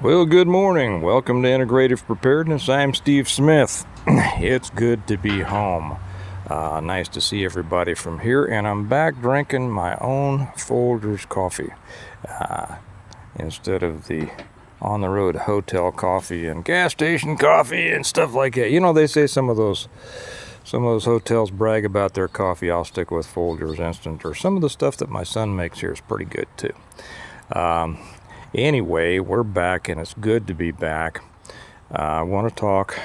Well, good morning. Welcome to Integrative Preparedness. I'm Steve Smith. It's good to be home. Nice to see everybody from here, and I'm back drinking my own Folgers coffee instead of the on-the-road hotel coffee and gas station coffee and stuff like that. You know, they say some of those hotels brag about their coffee. I'll stick with Folgers Instant, or some of the stuff that my son makes here is pretty good too. Anyway, we're back, and it's good to be back. I want to talk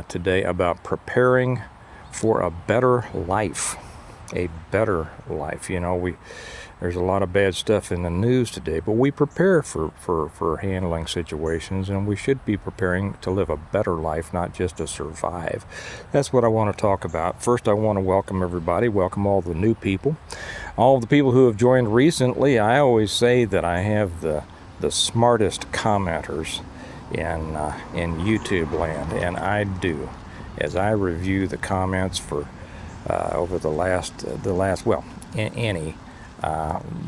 today about preparing for a better life. A better life. You know, there's a lot of bad stuff in the news today, but we prepare for handling situations, and we should be preparing to live a better life, not just to survive. That's what I want to talk about. First, I want to welcome everybody, welcome all the new people, all the people who have joined recently. I always say that I have the smartest commenters in YouTube land, and I do, as I review the comments for over the last any.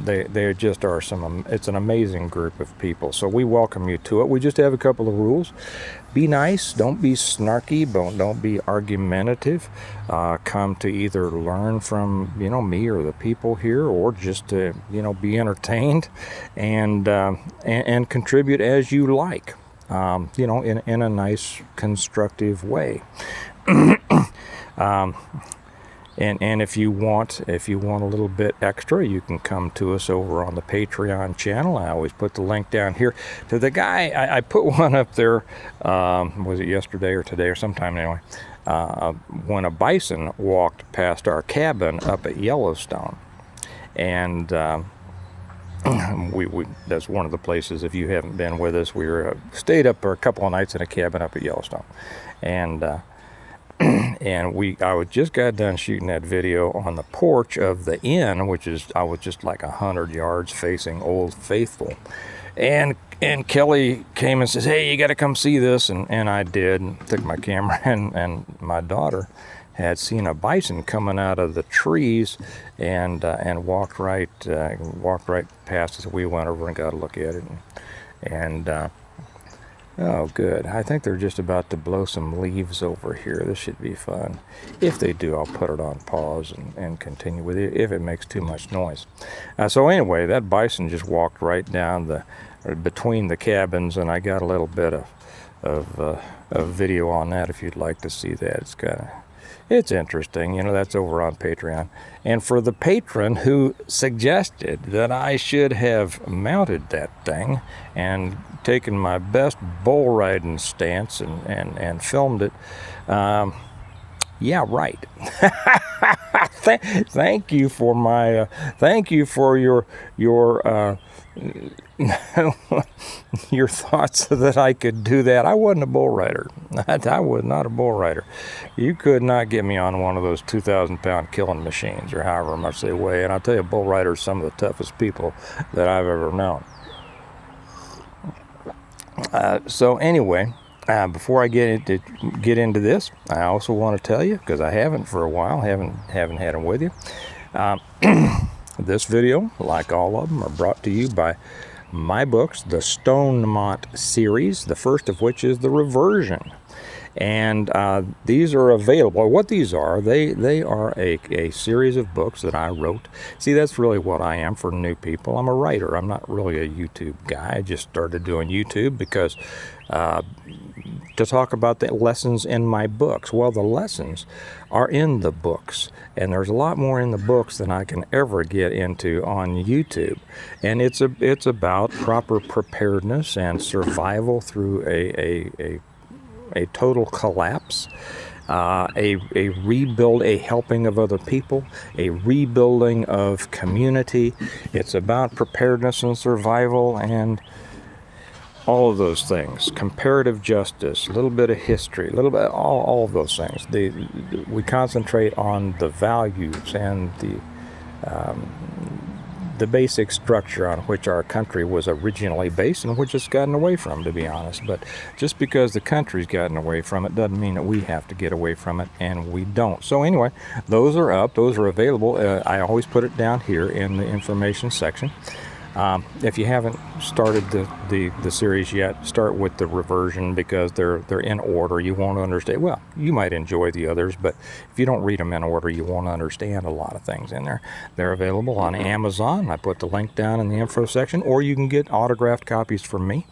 They just are it's an amazing group of people. So we welcome you to it. We just have a couple of rules. Be nice. Don't be snarky. Don't be argumentative. Come to either learn from me or the people here, or just to be entertained, and contribute as you like. In a nice, constructive way. And if you want a little bit extra, you can come to us over on the Patreon channel. I always put the link down here to the guy. I put one up there, was it yesterday or today or sometime anyway, when a bison walked past our cabin up at Yellowstone. And that's one of the places, if you haven't been with us, we stayed up for a couple of nights in a cabin up at Yellowstone. And I just got done shooting that video on the porch of the inn, I was just like 100 yards facing Old Faithful. And Kelly came and says, "Hey, you got to come see this." And I did, and took my camera, and my daughter had seen a bison coming out of the trees and walked right past us. We went over and got a look at it. Oh, good. I think they're just about to blow some leaves over here. This should be fun. If they do, I'll put it on pause and continue with it if it makes too much noise. So anyway, that bison just walked right down between the cabins, and I got a little bit of video on that if you'd like to see that. It's interesting. That's over on Patreon. And for the patron who suggested that I should have mounted that thing and taken my best bull riding stance and filmed it, yeah, right. Thank you for your your thoughts that I could do that. I wasn't a bull rider. I was not a bull rider. You could not get me on one of those 2,000-pound killing machines, or however much they weigh. And I'll tell you, bull riders are some of the toughest people that I've ever known. So anyway, before I get into this, I also want to tell you, because I haven't for a while, haven't had them with you. This video, like all of them, are brought to you by my books, the Stonemont Series, the first of which is The Reversion. And these are available. What these are, they are a series of books that I wrote. See, that's really what I am for new people. I'm a writer. I'm not really a YouTube guy. I just started doing YouTube because to talk about the lessons in my books. Well, the lessons are in the books, and there's a lot more in the books than I can ever get into on YouTube. And it's about proper preparedness and survival through a total collapse, a rebuild, a helping of other people, a rebuilding of community. It's about preparedness and survival and all of those things. Comparative justice, a little bit of history, a little bit, all of those things. We concentrate on the values and the basic structure on which our country was originally based, and which it's gotten away from, to be honest. But just because the country's gotten away from it doesn't mean that we have to get away from it, and we don't. So anyway, those are up, those are available. I always put it down here in the information section. If you haven't started the series yet, start with the reversion, because they're in order. You won't understand. Well, you might enjoy the others, but if you don't read them in order, you won't understand a lot of things in there. They're available on Amazon. I put the link down in the info section, or you can get autographed copies from me.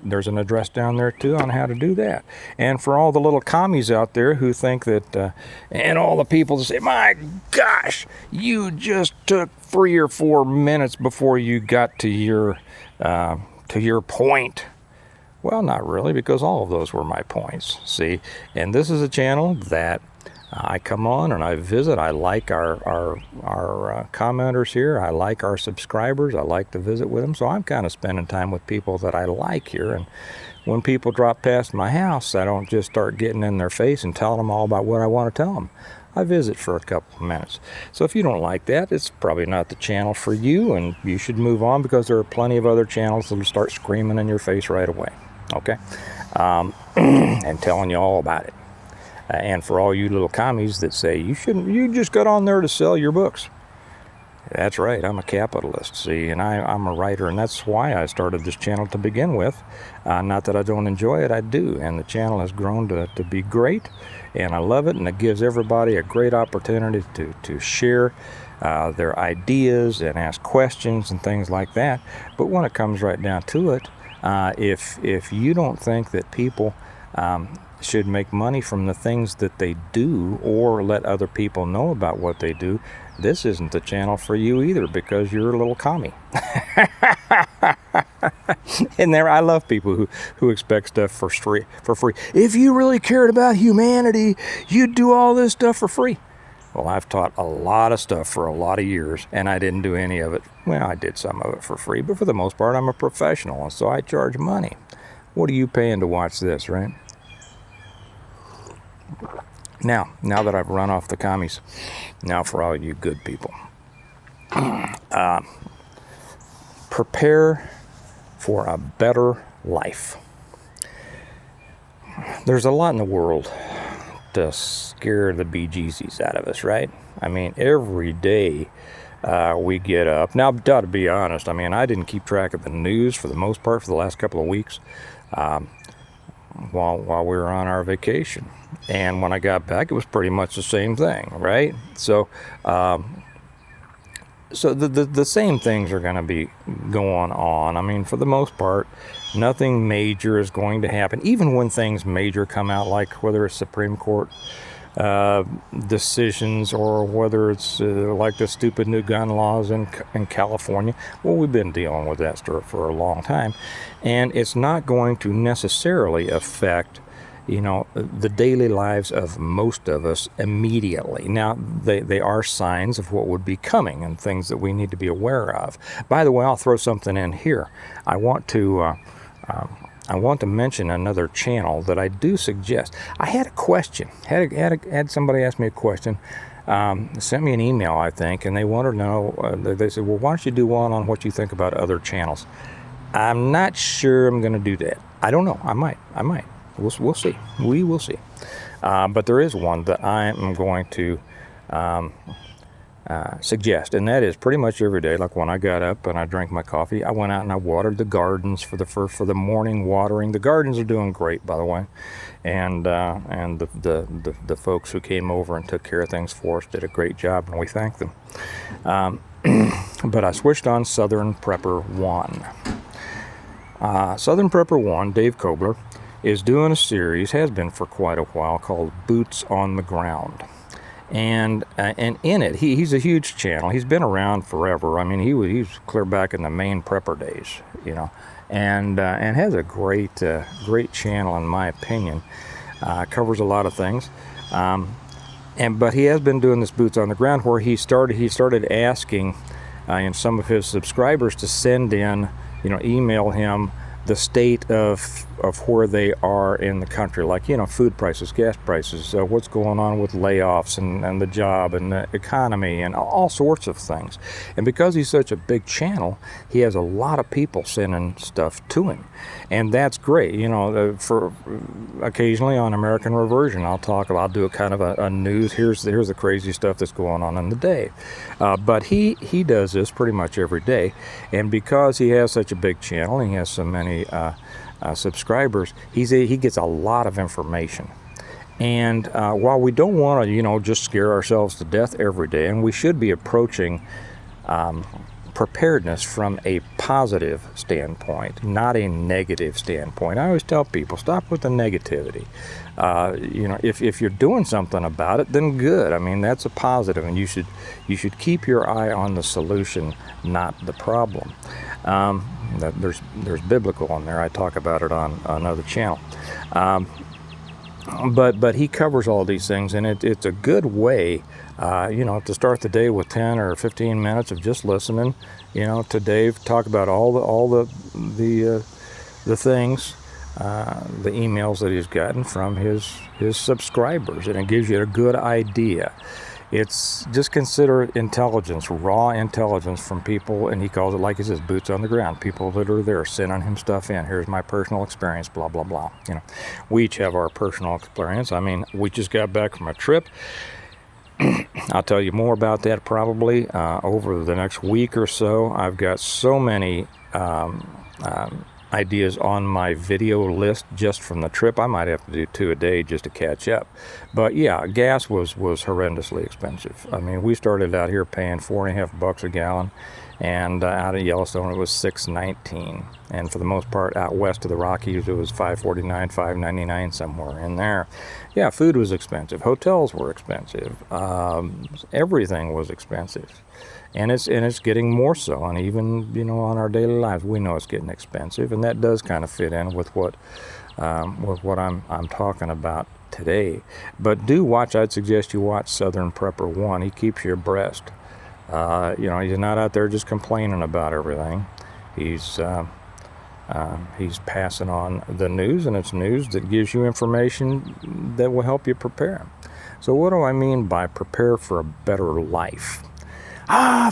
There's an address down there too on how to do that. And for all the little commies out there who think that, and all the people that say, my gosh, you just took 3 or 4 minutes before you got to your point. Well, not really, because all of those were my points. See, and this is a channel that I come on and I visit. I like our commenters here. I like our subscribers. I like to visit with them. So I'm kind of spending time with people that I like here. And when people drop past my house, I don't just start getting in their face and telling them all about what I want to tell them. I visit for a couple of minutes. So if you don't like that, it's probably not the channel for you, and you should move on, because there are plenty of other channels that will start screaming in your face right away. Okay? And telling you all about it. And for all you little commies that say, you just got on there to sell your books. That's right, I'm a capitalist, see, and I'm a writer, and that's why I started this channel to begin with. Not that I don't enjoy it, I do, and the channel has grown to be great, and I love it, and it gives everybody a great opportunity to share their ideas and ask questions and things like that. But when it comes right down to it, if you don't think that people should make money from the things that they do, or let other people know about what they do, this isn't the channel for you either, because you're a little commie. And there, I love people who expect stuff for free. If you really cared about humanity, you'd do all this stuff for free. Well, I've taught a lot of stuff for a lot of years, and I didn't do any of it. Well, I did some of it for free, but for the most part, I'm a professional, and so I charge money. What are you paying to watch this, right? Now that I've run off the commies, now for all you good people. Prepare for a better life. There's a lot in the world to scare the bejesus out of us, right? I mean, every day we get up. Now, to be honest, I mean, I didn't keep track of the news for the most part for the last couple of weeks while we were on our vacation. And when I got back, it was pretty much the same thing, right? So the same things are going to be going on. I mean, for the most part, nothing major is going to happen. Even when things major come out, like whether it's Supreme Court decisions, or whether it's like the stupid new gun laws in California. Well, we've been dealing with that stuff for a long time, and it's not going to necessarily affect, you know, the daily lives of most of us immediately. Now, they are signs of what would be coming and things that we need to be aware of. By the way, I'll throw something in here. I want to mention another channel that I do suggest. I had a question. Had somebody ask me a question. Sent me an email, I think, and they wanted to know. They said, "Well, why don't you do one on what you think about other channels?" I'm not sure I'm going to do that. I don't know. I might. We'll see. We will see. But there is one that I am going to suggest, and that is pretty much every day. Like when I got up and I drank my coffee, I went out and I watered the gardens for the morning watering. The gardens are doing great, by the way, and the folks who came over and took care of things for us did a great job, and we thank them. But I switched on Southern Prepper 1. Southern Prepper 1, Dave Kobler, is doing a series, has been for quite a while, called Boots on the Ground. And in it, he's a huge channel. He's been around forever. I mean, he was clear back in the main prepper days, you know, and has a great channel, in my opinion. Covers a lot of things. But he has been doing this Boots on the Ground, where he started asking and some of his subscribers to send in, you know, email him the state of where they are in the country, like, you know, food prices, gas prices, what's going on with layoffs and the job and the economy and all sorts of things. And because he's such a big channel, he has a lot of people sending stuff to him, and that's great. You know, for occasionally on American Reversion, I'll do a kind of a news. Here's the crazy stuff that's going on in the day. But he does this pretty much every day, and because he has such a big channel, and he has so many subscribers, he gets a lot of information. And while we don't want to, you know, just scare ourselves to death every day, and we should be approaching preparedness from a positive standpoint, not a negative standpoint. I always tell people, stop with the negativity. You know, if you're doing something about it, then good. I mean, that's a positive, and you should keep your eye on the solution, not the problem. There's biblical on there. I talk about it on another channel. But he covers all these things, and it's a good way, you know, to start the day with 10 or 15 minutes of just listening, you know, to Dave talk about all the things, the emails that he's gotten from his subscribers, and it gives you a good idea. It's just consider intelligence, raw intelligence from people, and he calls it, like he says, boots on the ground. People that are there sending him stuff in. Here's my personal experience, blah, blah, blah. You know, we each have our personal experience. I mean, we just got back from a trip. I'll tell you more about that probably over the next week or so. I've got so many ideas on my video list just from the trip. I might have to do 2 a day just to catch up. But yeah, gas was horrendously expensive. I mean, we started out here paying $4.50 a gallon, and out of Yellowstone it was $6.19. And for the most part out west of the Rockies it was $5.49, $5.99, somewhere in there. Yeah, food was expensive. Hotels were expensive. Everything was expensive. And it's getting more so, and even, you know, on our daily lives, we know it's getting expensive, and that does kind of fit in with what I'm talking about today. But do watch. I'd suggest you watch Southern Prepper 1. He keeps you abreast. You know, he's not out there just complaining about everything. He's passing on the news, and it's news that gives you information that will help you prepare. So what do I mean by prepare for a better life?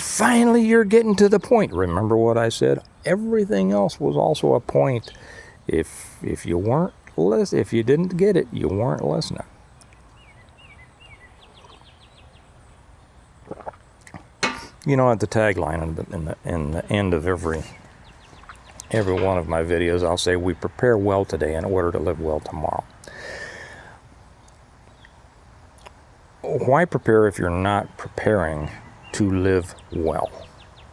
Finally you're getting to the point. Remember what I said? Everything else was also a point. If you didn't get it, you weren't listening. You know, at the tagline in the end of every one of my videos, I'll say, we prepare well today in order to live well tomorrow. Why prepare if you're not preparing to live well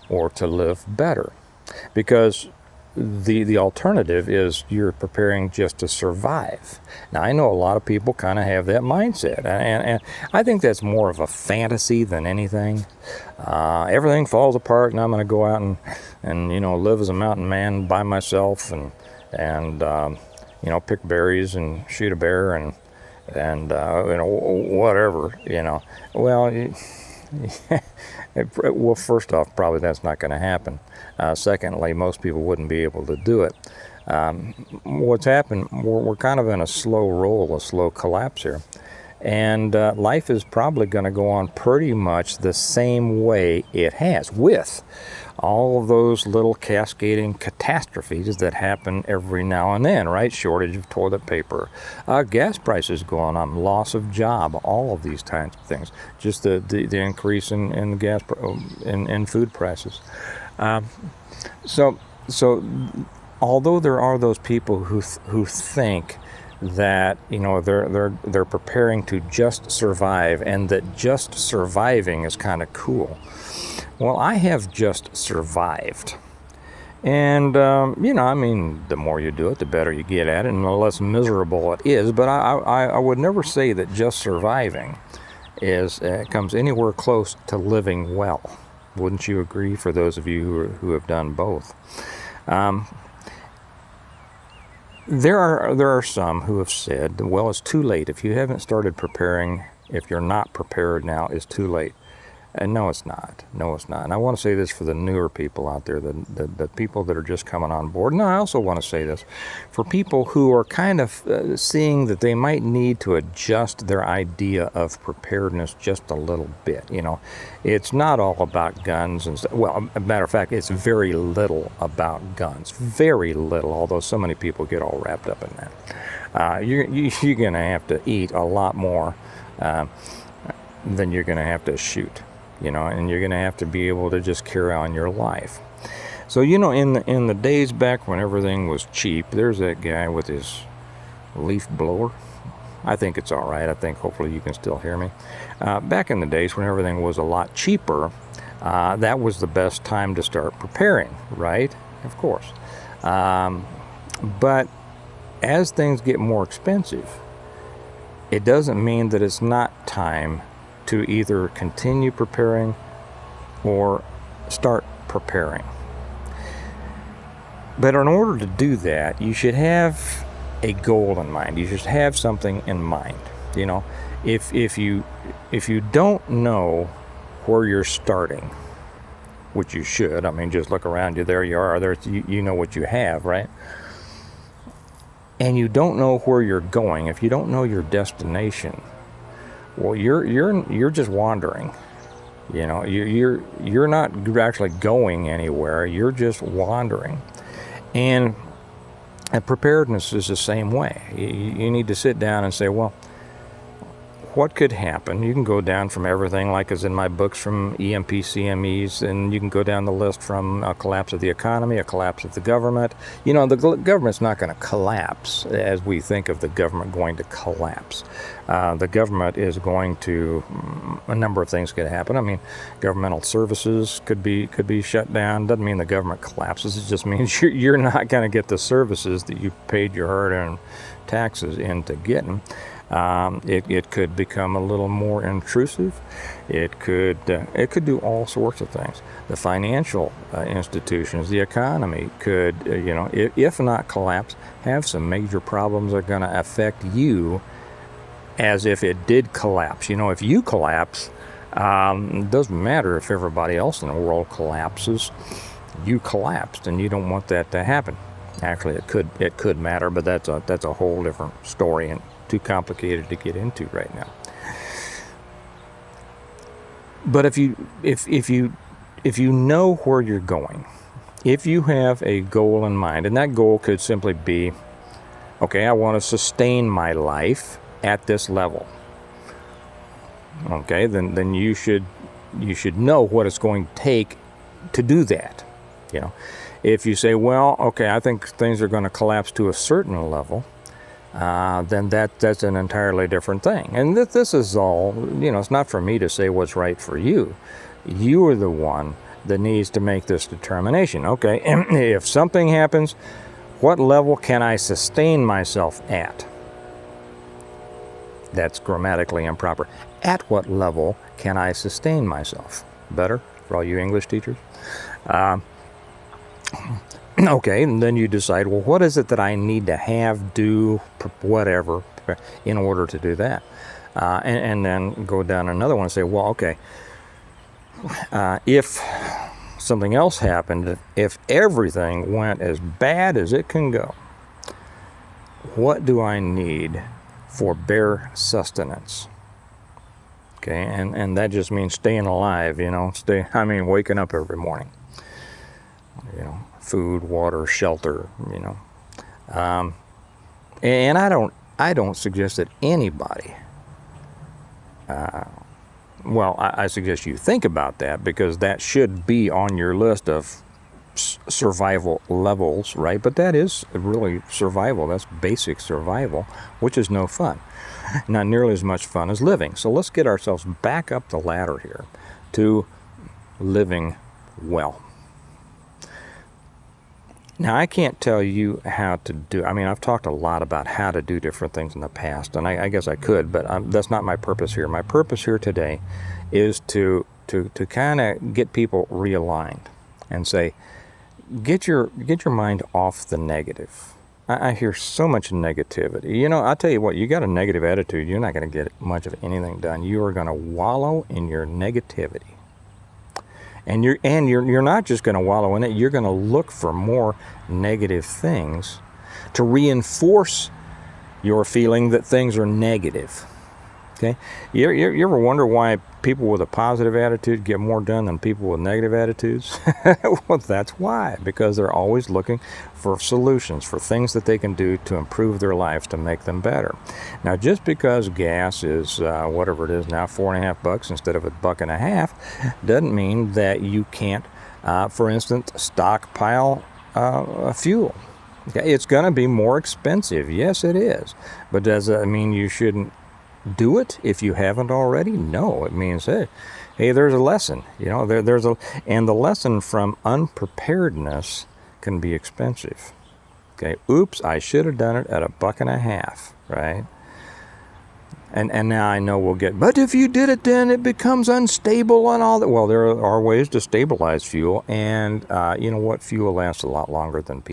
or to live better? Because the alternative is you're preparing just to survive. Now, I know a lot of people kind of have that mindset, and I think that's more of a fantasy than anything. Everything falls apart, and I'm going to go out and you know, live as a mountain man by myself, and you know, pick berries and shoot a bear and you know, whatever, you know. Well, well, first off, probably that's not going to happen. Secondly, most people wouldn't be able to do it. What's happened, we're kind of in a slow roll, a slow collapse here. And life is probably going to go on pretty much the same way it has, with all of those little cascading catastrophes that happen every now and then, right? Shortage of toilet paper, gas prices going up, loss of job, all of these kinds of things. Just the increase in gas in food prices. So although there are those people who think that, you know, they're preparing to just survive, and that just surviving is kind of cool. Well, I have just survived. And, you know, I mean, the more you do it, the better you get at it, and the less miserable it is. But I would never say that just surviving comes anywhere close to living well. Wouldn't you agree, for those of you who have done both? There are some who have said, well, it's too late. If you haven't started preparing, if you're not prepared now, it's too late. And no, it's not. No, it's not. And I want to say this for the newer people out there, the people that are just coming on board. And I also want to say this for people who are kind of seeing that they might need to adjust their idea of preparedness just a little bit. You know, it's not all about guns and stuff. Well, a matter of fact, it's very little about guns. Very little, although so many people get all wrapped up in that. You're going to have to eat a lot more than you're going to have to shoot. You know, and you're going to have to be able to just carry on your life. So, you know, in the days back when everything was cheap, there's that guy with his leaf blower. I think it's all right. I think hopefully you can still hear me. Back in the days when everything was a lot cheaper, that was the best time to start preparing, right? Of course. But as things get more expensive, it doesn't mean that it's not time to either continue preparing or start preparing. But in order to do that, you should have a goal in mind. You should have something in mind. You know, if you don't know where you're starting, which you should, I mean, just look around you. There you are. You know what you have, right? And you don't know where you're going. If you don't know your destination, well, you're just wandering. You know, you're not actually going anywhere. You're just wandering. And preparedness is the same way. You need to sit down and say, well, what could happen? You can go down from everything, like is in my books, from EMP, CMEs, and you can go down the list from a collapse of the economy, a collapse of the government. You know, the government's not going to collapse as we think of the government going to collapse. The government is going to, a number of things could happen. I mean, governmental services could be shut down. Doesn't mean the government collapses. It just means you're not going to get the services that you paid your hard-earned taxes into getting. It could become a little more intrusive. It could do all sorts of things. The financial institutions, the economy could, if not collapse, have some major problems that are going to affect you as if it did collapse. You know, if you collapse, it doesn't matter if everybody else in the world collapses. You collapsed, and you don't want that to happen. Actually, it could matter, but that's a whole different story and too complicated to get into right now. But if you know where you're going, if you have a goal in mind, and that goal could simply be, okay, I want to sustain my life at this level. Okay, then you should know what it's going to take to do that. You know, if you say, well, okay, I think things are going to collapse to a certain level, then that's an entirely different thing. And this is all, it's not for me to say what's right for you. You are the one that needs to make this determination. Okay, if something happens, what level can I sustain myself at? That's grammatically improper. At what level can I sustain myself? Better for all you English teachers? Okay, and then you decide, well, what is it that I need to have, do, whatever, in order to do that? And then go down another one and say, well, okay, if something else happened, if everything went as bad as it can go, what do I need for bare sustenance? Okay, and that just means staying alive, waking up every morning. Food, water, shelter, and I don't suggest that anybody, I suggest you think about that, because that should be on your list of survival levels, right? But that is really survival. That's basic survival, which is no fun. Not nearly as much fun as living. So let's get ourselves back up the ladder here to living well. Now, I can't tell you how to do, I've talked a lot about how to do different things in the past, and I guess I could, but that's not my purpose here. My purpose here today is to kind of get people realigned and say, get your mind off the negative. I hear so much negativity. I'll tell you what, you got a negative attitude, you're not going to get much of anything done. You are going to wallow in your negativity. And you're not just going to wallow in it. You're going to look for more negative things to reinforce your feeling that things are negative. Okay, you ever wonder why people with a positive attitude get more done than people with negative attitudes? Well, that's why, because they're always looking for solutions, for things that they can do to improve their lives, to make them better. Now, just because gas is whatever it is now, $4.50 instead of $1.50, doesn't mean that you can't, for instance, stockpile fuel. Okay, it's going to be more expensive. Yes, it is, but does that mean you shouldn't do it if you haven't already? No, it means, hey, there's a lesson. You know, and the lesson from unpreparedness can be expensive. Okay, oops, I should have done it at $1.50, right? And now I know we'll get, but if you did it, then it becomes unstable and all that. Well, there are ways to stabilize fuel, and you know what? Fuel lasts a lot longer than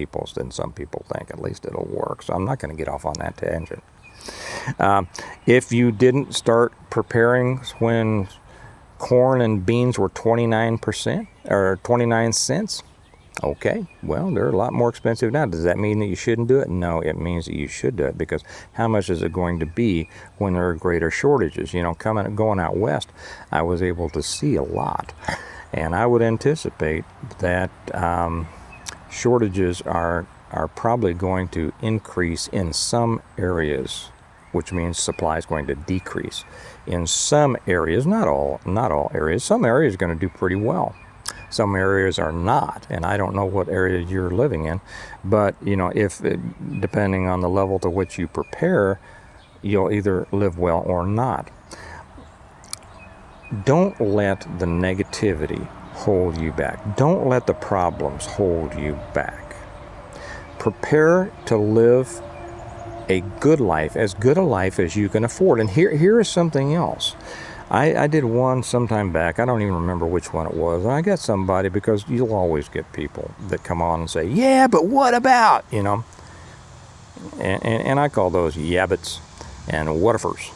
some people think. At least it'll work. So I'm not going to get off on that tangent. If you didn't start preparing when corn and beans were 29% or 29 cents, okay, well, they're a lot more expensive now. Does that mean that you shouldn't do it? No, it means that you should do it, because how much is it going to be when there are greater shortages? You know, going out west, I was able to see a lot, and I would anticipate that shortages are probably going to increase in some areas, which means supply is going to decrease. In some areas, not all areas, some areas are going to do pretty well. Some areas are not, and I don't know what area you're living in, but you know, depending on the level to which you prepare, you'll either live well or not. Don't let the negativity hold you back. Don't let the problems hold you back. Prepare to live a good life, as good a life as you can afford. And here is something else. I did one sometime back. I don't even remember which one it was. And I got somebody, because you'll always get people that come on and say, yeah, but what about, you know? And I call those yabbits and whatifers.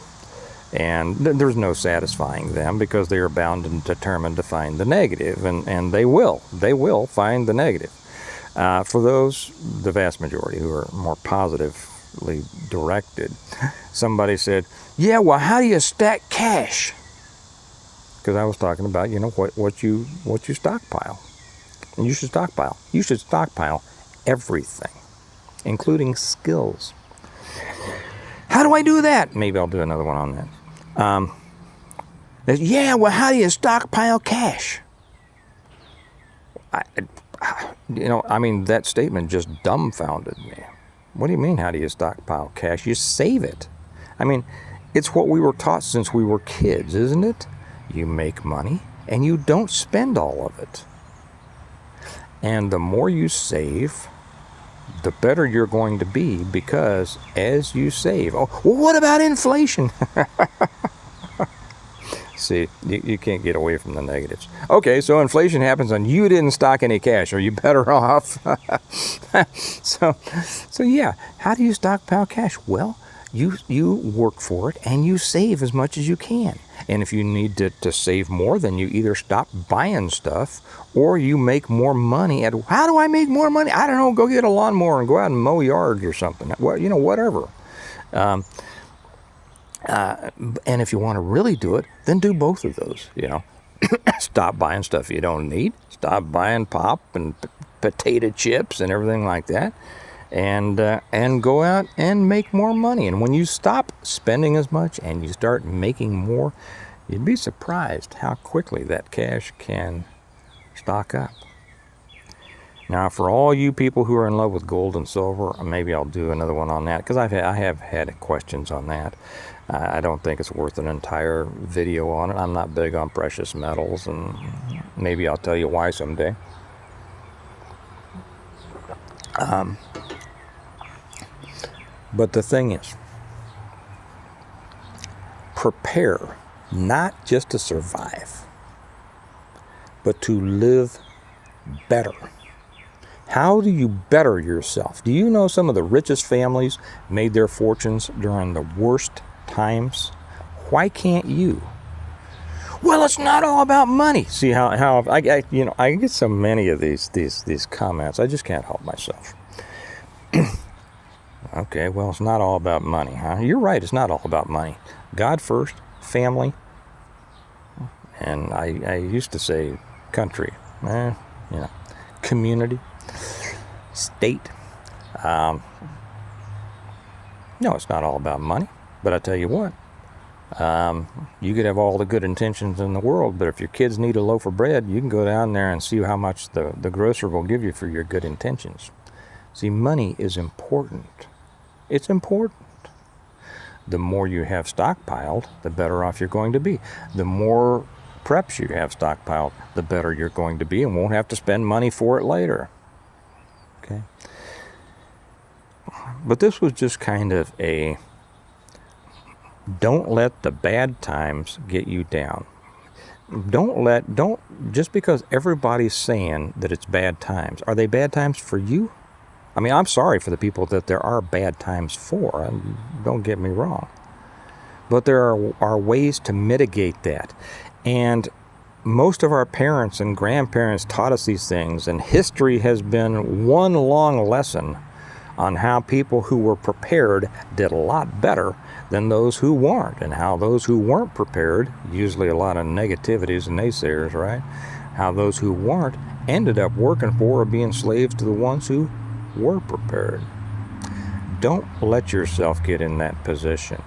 And there's no satisfying them, because they are bound and determined to find the negative. And they will find the negative. For those, the vast majority, who are more positively directed, somebody said, yeah, well, how do you stack cash? Because I was talking about, you know, what you stockpile. And you should stockpile. You should stockpile everything, including skills. How do I do that? Maybe I'll do another one on that. Yeah, well, how do you stockpile cash? That statement just dumbfounded me. What do you mean, how do you stockpile cash? You save it. I mean, it's what we were taught since we were kids, isn't it? You make money and you don't spend all of it. And the more you save, the better you're going to be, because as you save, oh, well, what about inflation? See, you can't get away from the negatives. Okay, so inflation happens and you didn't stock any cash. Are you better off? So yeah, how do you stockpile cash? Well, you work for it and you save as much as you can. And if you need to save more, then you either stop buying stuff or you make more money. How do I make more money? I don't know, go get a lawnmower and go out and mow yards or something. Well, you know, whatever. And if you want to really do it, then do both of those, you know. Stop buying stuff you don't need. Stop buying pop and potato chips and everything like that. And go out and make more money. And when you stop spending as much and you start making more, you'd be surprised how quickly that cash can stock up. Now, for all you people who are in love with gold and silver, maybe I'll do another one on that, because I have had questions on that. I don't think it's worth an entire video on it. I'm not big on precious metals, and maybe I'll tell you why someday. But the thing is, prepare not just to survive, but to live better. How do you better yourself? Do you know some of the richest families made their fortunes during the worst times? Why can't you? Well, it's not all about money. See how I get so many of these comments. I just can't help myself. Okay, well, it's not all about money, huh? You're right, it's not all about money. God first, family, and I used to say country, community, state. No, it's not all about money, but I tell you what, you could have all the good intentions in the world, but if your kids need a loaf of bread, you can go down there and see how much the grocer will give you for your good intentions. See, money is important. It's important. The more you have stockpiled, the better off you're going to be. The more preps you have stockpiled, the better you're going to be and won't have to spend money for it later. Okay? But this was just kind of a don't let the bad times get you down. Don't just because everybody's saying that it's bad times. Are they bad times for you? I mean, I'm sorry for the people that there are bad times for. Don't get me wrong. But there are ways to mitigate that. And most of our parents and grandparents taught us these things, and history has been one long lesson on how people who were prepared did a lot better than those who weren't, and how those who weren't prepared, usually a lot of negativities and naysayers, right? How those who weren't ended up working for or being slaves to the ones who were prepared. Don't let yourself get in that position.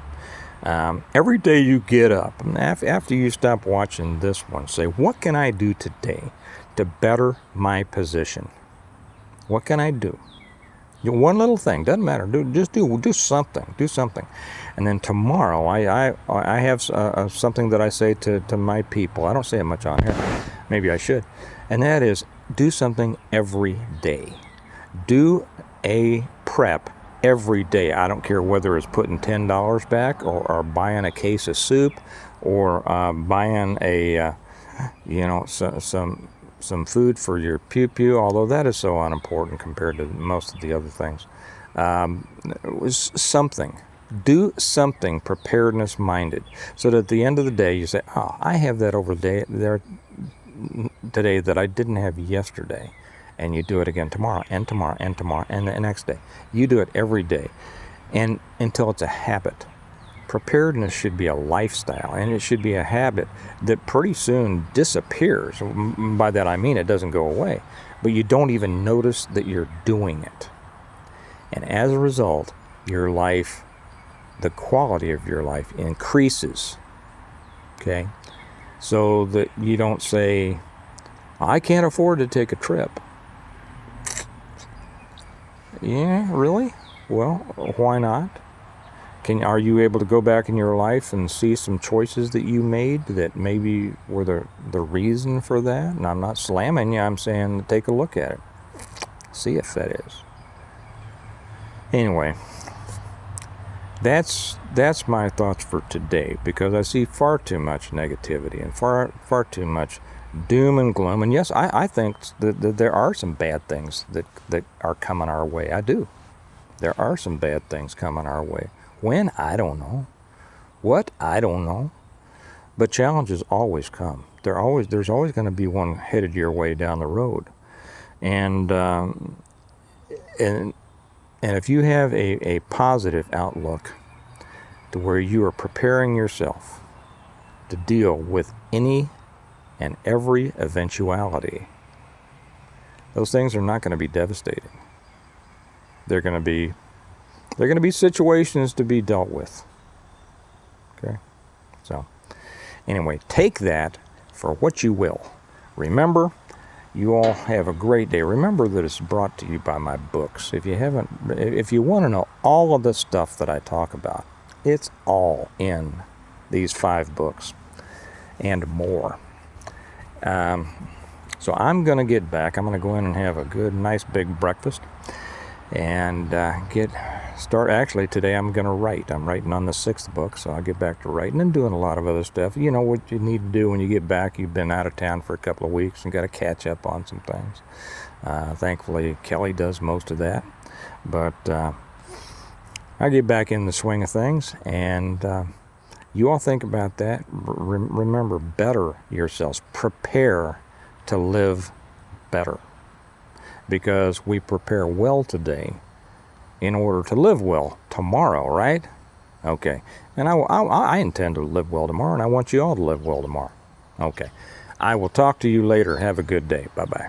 Every day you get up, after you stop watching this one, say, what can I do today to better my position? What can I do? One little thing, doesn't matter. Do something. Do something. And then tomorrow, I have something that I say to my people. I don't say it much on here. Maybe I should. And that is, do something every day. Do a prep every day. I don't care whether it's putting $10 back or buying a case of soup or buying a, some food for your pew-pew, although that is so unimportant compared to most of the other things. It was something. Do something preparedness-minded so that at the end of the day you say, oh, I have that over there today that I didn't have yesterday. And you do it again tomorrow and tomorrow and tomorrow and the next day. You do it every day and until it's a habit. Preparedness should be a lifestyle, and it should be a habit that pretty soon disappears. By that I mean it doesn't go away, but you don't even notice that you're doing it. And as a result, your life, the quality of your life increases. Okay? So that you don't say, I can't afford to take a trip. Yeah, really? Well, why not? Are you able to go back in your life and see some choices that you made that maybe were the reason for that? And I'm not slamming you, I'm saying take a look at it. See if that is. Anyway, that's my thoughts for today, because I see far too much negativity and far too much doom and gloom. And yes, I think that there are some bad things that are coming our way. I do. There are some bad things coming our way. When? I don't know. What? I don't know. But challenges always come. There's always going to be one headed your way down the road. And if you have a positive outlook to where you are preparing yourself to deal with any and every eventuality, those things are not going to be devastating. They're going to be situations to be dealt with. Okay? So, anyway, take that for what you will. Remember, you all have a great day. Remember that it's brought to you by my books. If you want to know all of the stuff that I talk about, it's all in these 5 books and more. So I'm going to get back. I'm going to go in and have a good, nice, big breakfast and start. Actually, today I'm going to write. I'm writing on the 6th book, so I'll get back to writing and doing a lot of other stuff. You know what you need to do when you get back. You've been out of town for a couple of weeks and got to catch up on some things. Thankfully, Kelly does most of that. But I get back in the swing of things and You all think about that. Remember, better yourselves. Prepare to live better. Because we prepare well today in order to live well tomorrow, right? Okay. And I intend to live well tomorrow, and I want you all to live well tomorrow. Okay. I will talk to you later. Have a good day. Bye-bye.